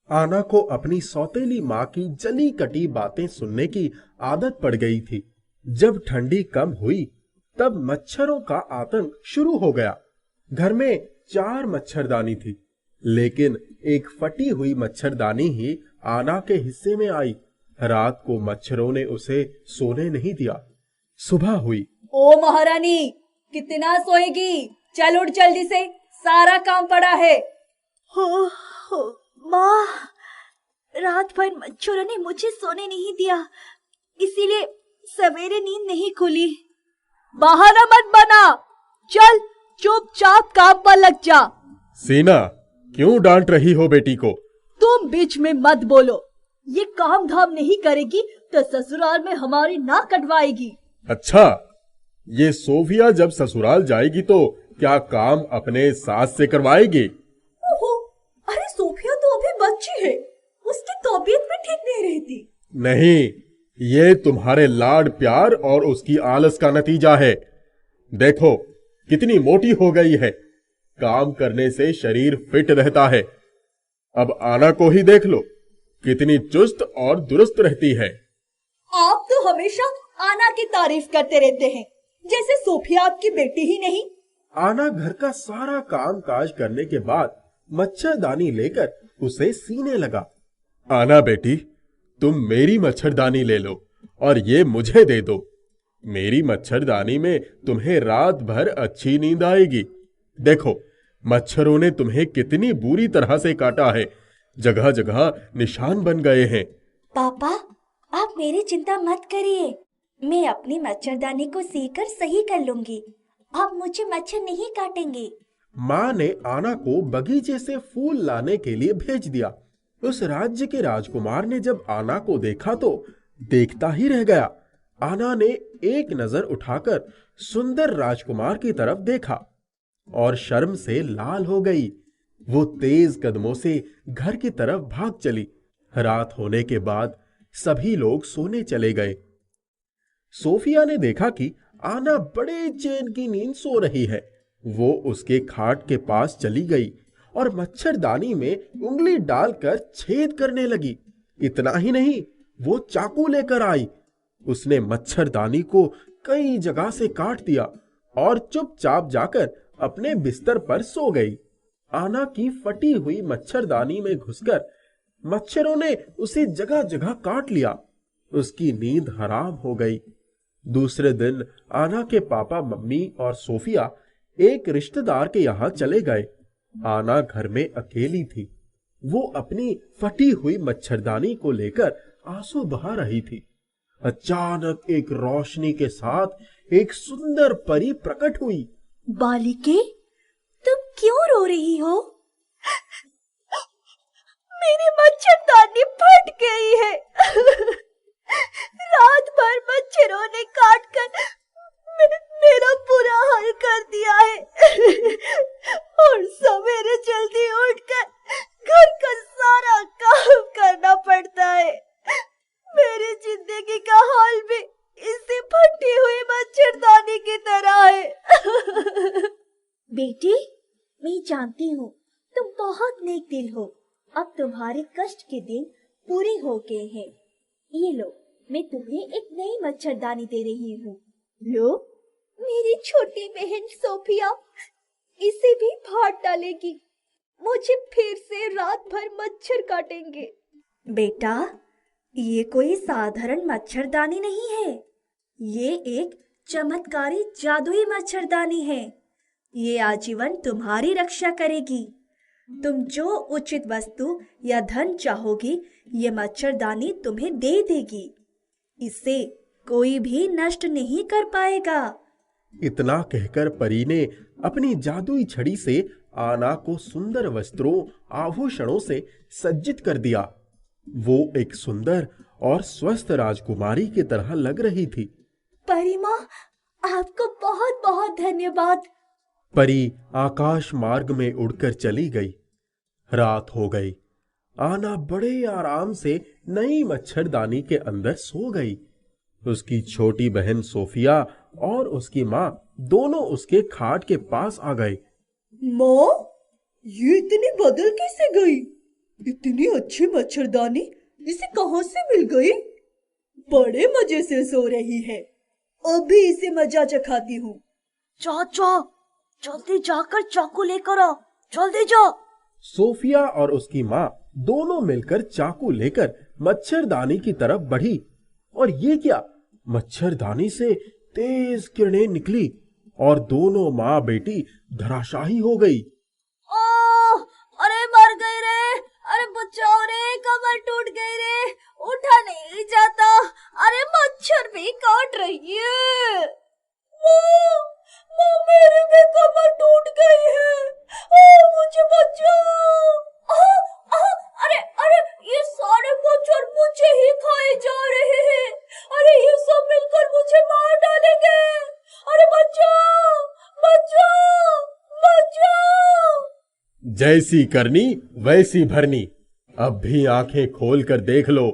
आना को अपनी सौतेली माँ की जली कटी बातें सुनने की आदत पड़ गई थी। जब ठंडी कम हुई तब मच्छरों का आतंक शुरू हो गया। घर में 4 मच्छरदानी थी। लेकिन एक फटी हुई मच्छरदानी ही आना के हिस्से में आई। रात को मच्छरों ने उसे सोने नहीं दिया। सुबह हुई। ओ महारानी, कितना सोएगी? चल उठ जल्दी से, सारा काम पड़ा है। हो माँ, रात भर मच्छरों ने मुझे सोने नहीं दिया, इसीलिए सवेरे नींद नहीं खुली। बहाना मत बना, चल चुपचाप काम पर लग जा। सीना, क्यों डांट रही हो बेटी को? तुम बीच में मत बोलो। ये काम धाम नहीं करेगी तो ससुराल में हमारी नाक कटवाएगी। अच्छा, ये सोफिया जब ससुराल जाएगी तो क्या काम अपने सास से करवाएगी? ओहो, अरे सोफिया तो अभी बच्ची है, उसकी तबीयत भी ठीक नहीं रहती। नहीं, ये तुम्हारे लाड प्यार और उसकी आलस का नतीजा है। देखो कितनी मोटी हो गई है। काम करने से शरीर फिट रहता है। अब आना को ही देख लो, कितनी चुस्त और दुरुस्त रहती है। आप तो हमेशा आना की तारीफ करते रहते हैं, जैसे सोफिया आपकी बेटी ही नहीं। आना घर का सारा काम काज करने के बाद मच्छरदानी लेकर उसे सीने लगा। आना बेटी, तुम मेरी मच्छरदानी ले लो और ये मुझे दे दो। मेरी मच्छरदानी में तुम्हें रात भर अच्छी नींद आएगी। देखो, मच्छरों ने तुम्हें कितनी बुरी तरह से काटा है, जगह जगह निशान बन गए हैं। पापा, आप मेरी चिंता मत करिए, मैं अपनी मच्छरदानी को सीकर सही कर लूंगी। अब मुझे मच्छर नहीं काटेंगे। माँ ने आना को बगीचे से फूल लाने के लिए भेज दिया। उस राज्य के राजकुमार ने जब आना को देखा तो देखता ही रह गया। आना ने एक नजर उठाकर सुंदर राजकुमार की तरफ देखा और शर्म से लाल हो गई। वो तेज कदमों से घर की तरफ भाग चली। रात होने के बाद सभी लोग सोने चले गए। सोफिया ने देखा कि आना बड़े चैन की नींद सो रही है। वो उसके खाट के पास चली गई और मच्छरदानी में उंगली डालकर छेद करने लगी। इतना ही नहीं, वो चाकू लेकर आई। उसने मच्छरदानी को कई जगह से काट दिया और चुपचाप जाकर अपने बिस्तर पर सो गई। आना की फटी हुई मच्छरदानी में घुसकर मच्छरों ने उसे जगह जगह काट लिया। उसकी नींद हराम हो गई। दूसरे दिन आना के पापा, मम्मी और सोफिया एक रिश्तेदार के यहाँ चले गए। आना घर में अकेली थी। वो अपनी फटी हुई मच्छरदानी को लेकर आंसू बहा रही थी। अचानक एक रोशनी के साथ एक सुंदर परी प्रकट हुई। बालिके, तुम क्यों रो रही हो? मेरी मच्छरदानी फट गई है। रात भर मच्छरों ने काट कर मेरा बुरा हाल कर दिया है और सवेरे जल्दी उठकर घर का सारा काम करना पड़ता है। मेरी जिंदगी का हाल भी इसी फटी हुई मच्छरदानी की तरह है। बेटी, मैं जानती हूँ तुम बहुत नेक दिल हो। अब तुम्हारे कष्ट के दिन पूरे हो गए हैं। ये लो, मैं तुम्हें एक नई मच्छरदानी दे रही हूँ। लो। मेरी छोटी बहन सोफिया इसे भी फाड़ डालेगी। मुझे फिर से रात भर मच्छर काटेंगे। बेटा, ये कोई साधारण मच्छरदानी नहीं है। ये एक चमत्कारी जादुई मच्छरदानी है। ये आजीवन तुम्हारी रक्षा करेगी। तुम जो उचित वस्तु या धन चाहोगी, ये मच्छरदानी तुम्हें दे देगी। इसे कोई भी नष्ट नहीं कर पाएगा। इतना कहकर परी ने अपनी जादुई छड़ी से आना को सुंदर वस्त्रों, आभूषणों से सज्जित कर दिया। वो एक सुंदर और स्वस्थ राजकुमारी की तरह लग रही थी। परी माँ, आपको बहुत बहुत धन्यवाद। परी आकाश मार्ग में उड़कर चली गई। रात हो गई। आना बड़े आराम से नई मच्छरदानी के अंदर सो गई। उसकी छोटी बहन सोफिया और उसकी माँ दोनों उसके खाट के पास आ गए। माँ, ये इतनी बदल कैसे गई? इतनी अच्छी मच्छरदानी इसे कहाँ से मिल गई? बड़े मजे से सो रही है। अभी इसे मजा चखाती हूँ। चाचा, जल्दी जाकर चाकू लेकर आओ, जल्दी जाओ। सोफिया और उसकी माँ दोनों मिलकर चाकू लेकर मच्छरदानी की तरफ बढ़ी। और ये क्या, मच्छरदानी से तेज किरणें निकली और दोनों माँ बेटी धराशायी हो गई। ओह, अरे मर गई रे, अरे बचाओ रे, कमर टूट गई रे, उठा नहीं जाता, अरे मच्छर भी काट रही है। माँ मेरी भी कमर टूट गई है, मुझे बचाओ। अरे अरे ये सारे मच्छर मुझे ही खाए जा रहे हैं, अरे ये सब मिलकर मुझे मार डालेंगे, अरे बचाओ बचाओ बचाओ। जैसी करनी वैसी भरनी, अब भी आंखें खोल कर देख लो,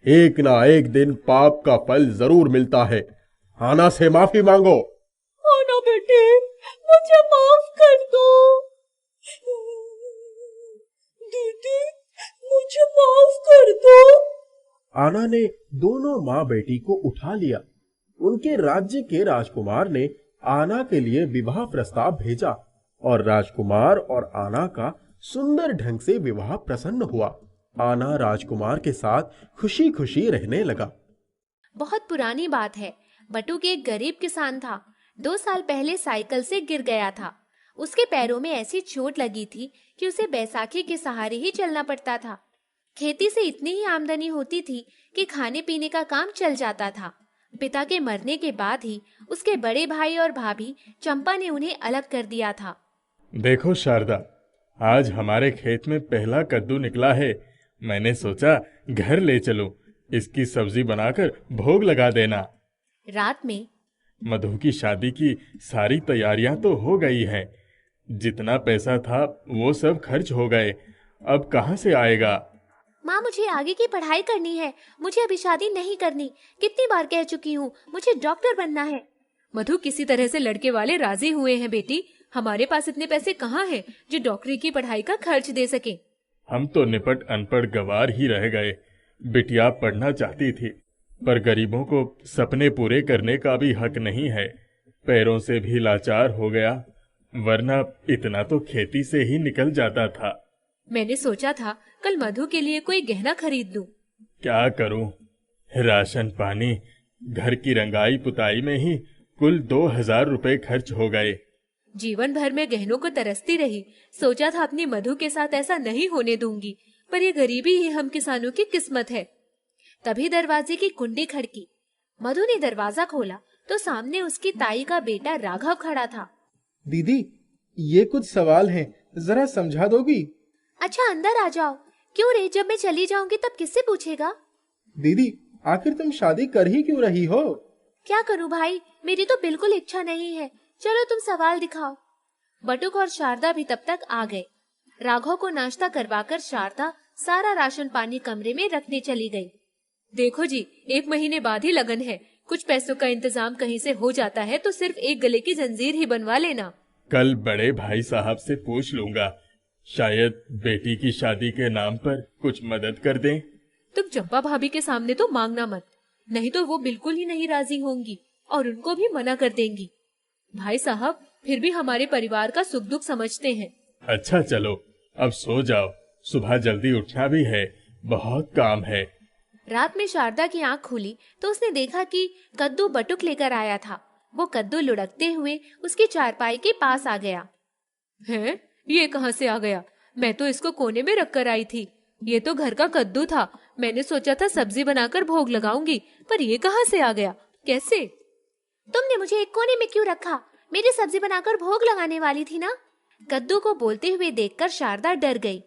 एक ना एक दिन पाप का फल जरूर मिलता है। आना से माफी मांगो। आना बेटे, मुझे माफ कर दो। दीदी, मुझे माफ कर दो। आना ने दोनों माँ बेटी को उठा लिया। उनके राज्य के राजकुमार ने आना के लिए विवाह प्रस्ताव भेजा और राजकुमार और आना का सुंदर ढंग से विवाह प्रसन्न हुआ। आना राजकुमार के साथ खुशी खुशी रहने लगा। बहुत पुरानी बात है। बटुक एक गरीब किसान था। 2 साल पहले साइकिल से गिर गया था। उसके पैरों में ऐसी चोट लगी थी कि उसे बैसाखी के सहारे ही चलना पड़ता था। खेती से इतनी ही आमदनी होती थी कि खाने पीने का काम चल जाता था। पिता के मरने के बाद ही उसके बड़े भाई और भाभी चंपा ने उन्हें अलग कर दिया था। देखो शारदा, आज हमारे खेत में पहला कद्दू निकला है। मैंने सोचा घर ले चलूं, इसकी सब्जी बनाकर भोग लगा देना। रात में मधु की शादी की सारी तैयारियां तो हो गई हैं। जितना पैसा था वो सब खर्च हो गए, अब कहाँ से आएगा? माँ, मुझे आगे की पढ़ाई करनी है, मुझे अभी शादी नहीं करनी। कितनी बार कह चुकी हूँ, मुझे डॉक्टर बनना है। मधु, किसी तरह से लड़के वाले राजी हुए हैं बेटी। हमारे पास इतने पैसे कहाँ हैं जो डॉक्टरी की पढ़ाई का खर्च दे सके। हम तो निपट अनपढ़ गवार ही रह गए। बिटिया पढ़ना चाहती थी, पर गरीबों को सपने पूरे करने का भी हक नहीं है। पैरों से भी लाचार हो गया, वरना इतना तो खेती से ही निकल जाता था। मैंने सोचा था कल मधु के लिए कोई गहना खरीद लूं। क्या करूं? राशन पानी, घर की रंगाई पुताई में ही कुल 2000 रुपए खर्च हो गए। जीवन भर में गहनों को तरसती रही। सोचा था अपनी मधु के साथ ऐसा नहीं होने दूंगी, पर ये गरीबी ही हम किसानों की किस्मत है। तभी दरवाजे की कुंडी खड़की। मधु ने दरवाजा खोला तो सामने उसकी ताई का बेटा राघव खड़ा था। दीदी, ये कुछ सवाल हैं, जरा समझा दोगी? अच्छा, अंदर आ जाओ। क्यों रे, जब मैं चली जाऊंगी तब किससे पूछेगा? दीदी, आखिर तुम शादी कर ही क्यों रही हो? क्या करूं भाई, मेरी तो बिल्कुल इच्छा नहीं है। चलो तुम सवाल दिखाओ। बटुक और शारदा भी तब तक आ गए। राघव को नाश्ता करवाकर शारदा सारा राशन पानी कमरे में रखने चली गई। देखो जी, 1 महीने बाद ही लगन है। कुछ पैसों का इंतजाम कहीं से हो जाता है तो सिर्फ एक गले की जंजीर ही बनवा लेना। कल बड़े भाई साहब से पूछ लूंगा, शायद बेटी की शादी के नाम पर कुछ मदद कर दें। तुम चंपा भाभी के सामने तो मांगना मत, नहीं तो वो बिल्कुल ही नहीं राजी होंगी और उनको भी मना कर देंगी। भाई साहब फिर भी हमारे परिवार का सुख दुख समझते हैं। अच्छा चलो, अब सो जाओ, सुबह जल्दी उठना भी है, बहुत काम है। रात में शारदा की आंख खुली तो उसने देखा कि कद्दू बटुक लेकर आया था। वो कद्दू लुढ़कते हुए उसकी चारपाई के पास आ गया। हैं? ये कहाँ से आ गया? मैं तो इसको कोने में रख कर आई थी। ये तो घर का कद्दू था। मैंने सोचा था सब्जी बनाकर भोग लगाऊंगी, पर ये कहाँ से आ गया? कैसे? तुमने मुझे एक कोने में क्यों रखा? मेरी सब्जी बनाकर भोग लगाने वाली थी ना। कद्दू को बोलते हुए देखकर शारदा डर गई।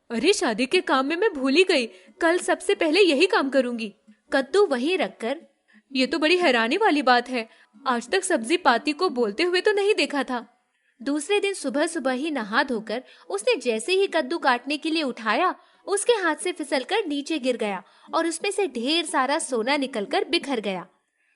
अरे, शादी के काम में मैं भूल ही गई। कल सबसे पहले यही काम करूंगी। कद्दू वहीं रखकर, ये तो बड़ी हैरानी वाली बात है, आज तक सब्जी पाती को बोलते हुए तो नहीं देखा था। दूसरे दिन सुबह सुबह ही नहा धोकर उसने जैसे ही कद्दू काटने के लिए उठाया, उसके हाथ से फिसलकर नीचे गिर गया और उसमें से ढेर सारा सोना निकलकर बिखर गया।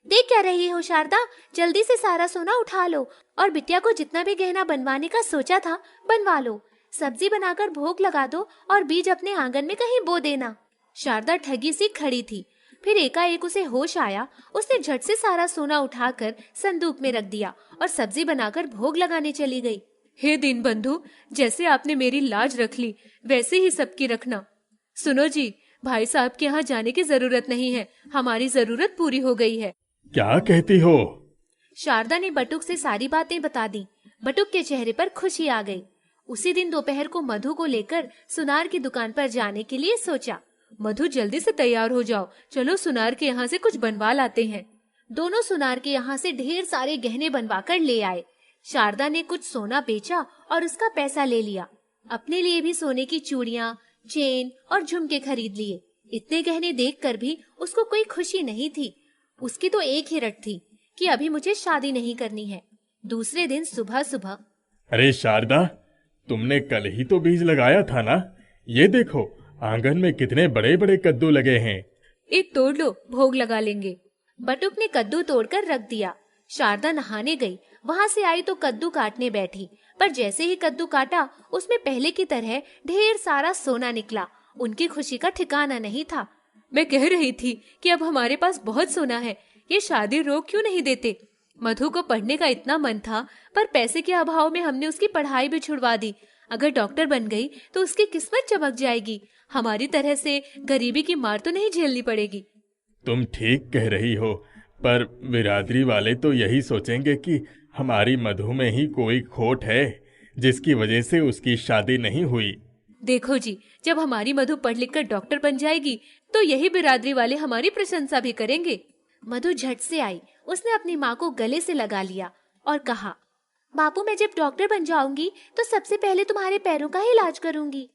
देख क्या रही हो शारदा, जल्दी से सारा सोना उठा लो और बिटिया को जितना भी गहना बनवाने का सोचा था बनवा लो। सब्जी बनाकर भोग लगा दो और बीज अपने आंगन में कहीं बो देना। शारदा ठगी सी खड़ी थी। फिर एकाएक उसे होश आया। उसने झट से सारा सोना उठाकर संदूक में रख दिया और सब्जी बनाकर भोग लगाने चली गई। हे दीनबंधु, जैसे आपने मेरी लाज रख ली वैसे ही सबकी रखना। सुनो जी, भाई साहब के यहाँ जाने की जरूरत नहीं है, हमारी जरूरत पूरी हो गई है। क्या कहती हो? शारदा ने बटुक से सारी बातें बता दी। बटुक के चेहरे पर खुशी आ गई। उसी दिन दोपहर को मधु को लेकर सुनार की दुकान पर जाने के लिए सोचा। मधु, जल्दी से तैयार हो जाओ, चलो सुनार के यहाँ से कुछ बनवा लाते हैं। दोनों सुनार के यहाँ से ढेर सारे गहने बनवाकर ले आए। शारदा ने कुछ सोना बेचा और उसका पैसा ले लिया। अपने लिए भी सोने की चूड़ियाँ, चेन और झुमके खरीद लिए। इतने गहने देखकर भी उसको कोई खुशी नहीं थी। उसकी तो एक ही रट थी कि अभी मुझे शादी नहीं करनी है। दूसरे दिन सुबह सुबह, अरे शारदा, तुमने कल ही तो बीज लगाया था ना? ये देखो, आंगन में कितने बड़े बड़े कद्दू लगे हैं। एक तोड़ लो, भोग लगा लेंगे। बटुक ने कद्दू तोड़कर रख दिया। शारदा नहाने गई। वहां से आई तो कद्दू काटने बैठी, पर जैसे ही कद्दू काटा उसमें पहले की तरह ढेर सारा सोना निकला। उनकी खुशी का ठिकाना नहीं था। मैं कह रही थी कि अब हमारे पास बहुत सोना है, ये शादी रोक क्यों नहीं देते? मधु को पढ़ने का इतना मन था, पर पैसे के अभाव में हमने उसकी पढ़ाई भी छुड़वा दी। अगर डॉक्टर बन गई तो उसकी किस्मत चमक जाएगी। हमारी तरह से गरीबी की मार तो नहीं झेलनी पड़ेगी। तुम ठीक कह रही हो, पर बिरादरी वाले तो यही सोचेंगे कि हमारी मधु में ही कोई खोट है, जिसकी वजह से उसकी शादी नहीं हुई। देखो जी, जब हमारी मधु पढ़ लिख कर डॉक्टर बन जाएगी तो यही बिरादरी वाले हमारी प्रशंसा भी करेंगे। मधु झट से आई। उसने अपनी माँ को गले से लगा लिया और कहा, बापू, मैं जब डॉक्टर बन जाऊंगी तो सबसे पहले तुम्हारे पैरों का ही इलाज करूंगी।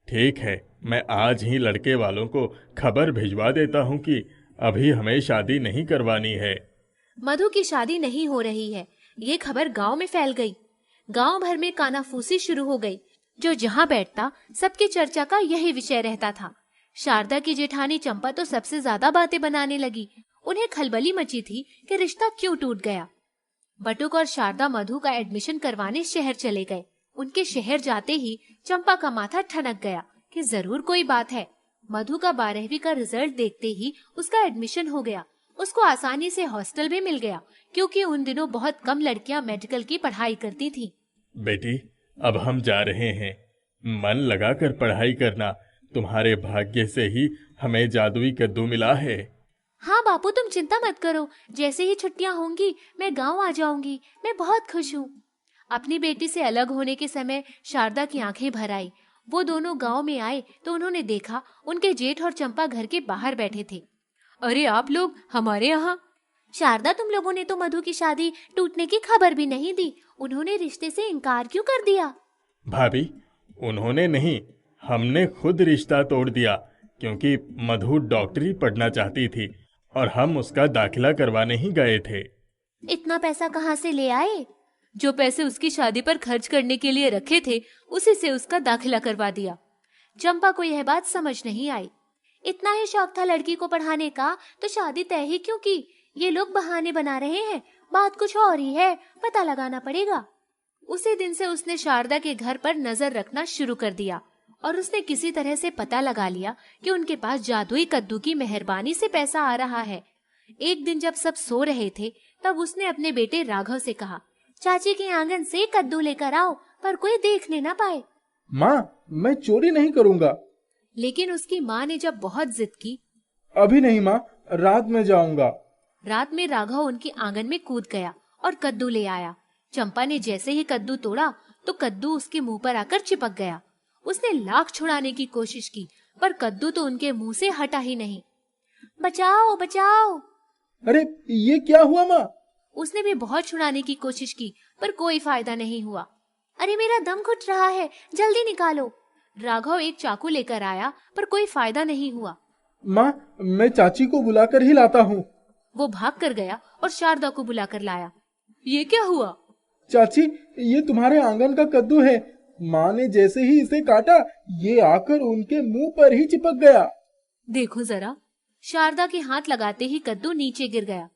ठीक है, मैं आज ही लड़के वालों को खबर भिजवा देता हूँ कि अभी हमें शादी नहीं करवानी है। मधु की शादी नहीं हो रही है, ये खबर गांव में फैल गई। गांव भर में कानाफूसी शुरू हो गई। जो जहां बैठता सबकी चर्चा का यही विषय रहता था। शारदा की जेठानी चंपा तो सबसे ज्यादा बातें बनाने लगी। उन्हें खलबली मची थी कि रिश्ता क्यों टूट गया। बटुक और शारदा मधु का एडमिशन करवाने शहर चले गए। उनके शहर जाते ही चंपा का माथा ठनक गया कि जरूर कोई बात है। मधु का 12वीं का रिजल्ट देखते ही उसका एडमिशन हो गया। उसको आसानी से हॉस्टल भी मिल गया, क्योंकि उन दिनों बहुत कम लड़कियां मेडिकल की पढ़ाई करती थीं। बेटी, अब हम जा रहे हैं। मन लगाकर पढ़ाई करना। तुम्हारे भाग्य से ही हमें जादुई कद्दू मिला है। हाँ बापू, तुम चिंता मत करो। जैसे ही छुट्टियां होंगी मैं गांव आ जाऊंगी। मैं बहुत खुश हूँ। अपनी बेटी से अलग होने के समय शारदा की आंखें भर आई। वो दोनों गांव में आए तो उन्होंने देखा उनके जेठ और चंपा घर के बाहर बैठे थे। अरे आप लोग हमारे यहाँ? शारदा, तुम लोगों ने तो मधु की शादी टूटने की खबर भी नहीं दी। उन्होंने रिश्ते से इनकार क्यों कर दिया? भाभी, उन्होंने नहीं, हमने खुद रिश्ता तोड़ दिया, क्योंकि मधु डॉक्टरी पढ़ना चाहती थी और हम उसका दाखिला करवाने ही गए थे। इतना पैसा कहाँ से ले आए? जो पैसे उसकी शादी पर खर्च करने के लिए रखे थे उसी से उसका दाखिला करवा दिया। चंपा को यह बात समझ नहीं आई। इतना ही शौक था लड़की को पढ़ाने का तो शादी तय ही क्यों की? ये लोग बहाने बना रहे हैं, बात कुछ और ही है, पता लगाना पड़ेगा। उसी दिन से उसने शारदा के घर पर नजर रखना शुरू कर दिया और उसने किसी तरह से पता लगा लिया कि उनके पास जादुई कद्दू की मेहरबानी से पैसा आ रहा है। एक दिन जब सब सो रहे थे तब उसने अपने बेटे राघव से कहा, चाची के आंगन से कद्दू लेकर आओ, पर कोई देखने ना पाए। माँ, मैं चोरी नहीं करूँगा। लेकिन उसकी माँ ने जब बहुत जिद की, अभी नहीं माँ, रात में जाऊंगा। रात में राघव उनके आंगन में कूद गया और कद्दू ले आया। चंपा ने जैसे ही कद्दू तोड़ा तो कद्दू उसके मुंह पर आकर चिपक गया। उसने लाख छुड़ाने की कोशिश की, पर कद्दू तो उनके मुंह से हटा ही नहीं। बचाओ बचाओ! अरे ये क्या हुआ माँ? उसने भी बहुत छुड़ाने की कोशिश की, पर कोई फायदा नहीं हुआ। अरे मेरा दम घुट रहा है, जल्दी निकालो। राघव एक चाकू लेकर आया, पर कोई फायदा नहीं हुआ। माँ, मैं चाची को बुलाकर ही लाता हूँ। वो भाग कर गया और शारदा को बुलाकर लाया। ये क्या हुआ? चाची, ये तुम्हारे आंगन का कद्दू है। माँ ने जैसे ही इसे काटा, ये आकर उनके मुंह पर ही चिपक गया। देखो जरा। शारदा के हाथ लगाते ही कद्दू नीचे गिर गया।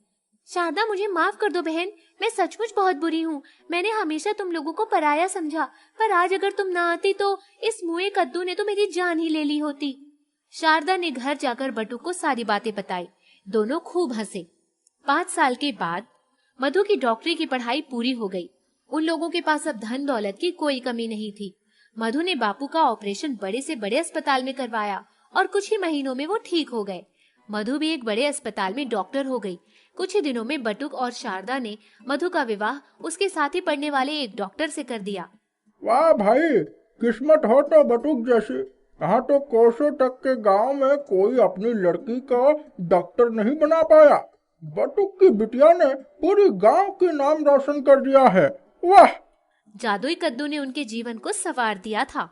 शारदा, मुझे माफ कर दो बहन, मैं सचमुच बहुत बुरी हूँ। मैंने हमेशा तुम लोगों को पराया समझा, पर आज अगर तुम ना आती तो इस मुए कद्दू ने तो मेरी जान ही ले ली होती। शारदा ने घर जाकर बटू को सारी बातें बताई। दोनों खूब हंसे। 5 साल के बाद मधु की डॉक्टरी की पढ़ाई पूरी हो गई। उन लोगों के पास अब धन दौलत की कोई कमी नहीं थी। मधु ने बापू का ऑपरेशन बड़े से बड़े अस्पताल में करवाया और कुछ ही महीनों में वो ठीक हो गए। मधु भी एक बड़े अस्पताल में डॉक्टर हो गई। कुछ ही दिनों में बटुक और शारदा ने मधु का विवाह उसके साथ ही पढ़ने वाले एक डॉक्टर से कर दिया। वाह भाई, किस्मत हो तो बटुक जैसी। यहाँ तो कोसों तक के गांव में कोई अपनी लड़की को डॉक्टर नहीं बना पाया। बटुक की बिटिया ने पूरी गांव के नाम रोशन कर दिया है। वाह! जादुई कद्दू ने उनके जीवन को संवार दिया था।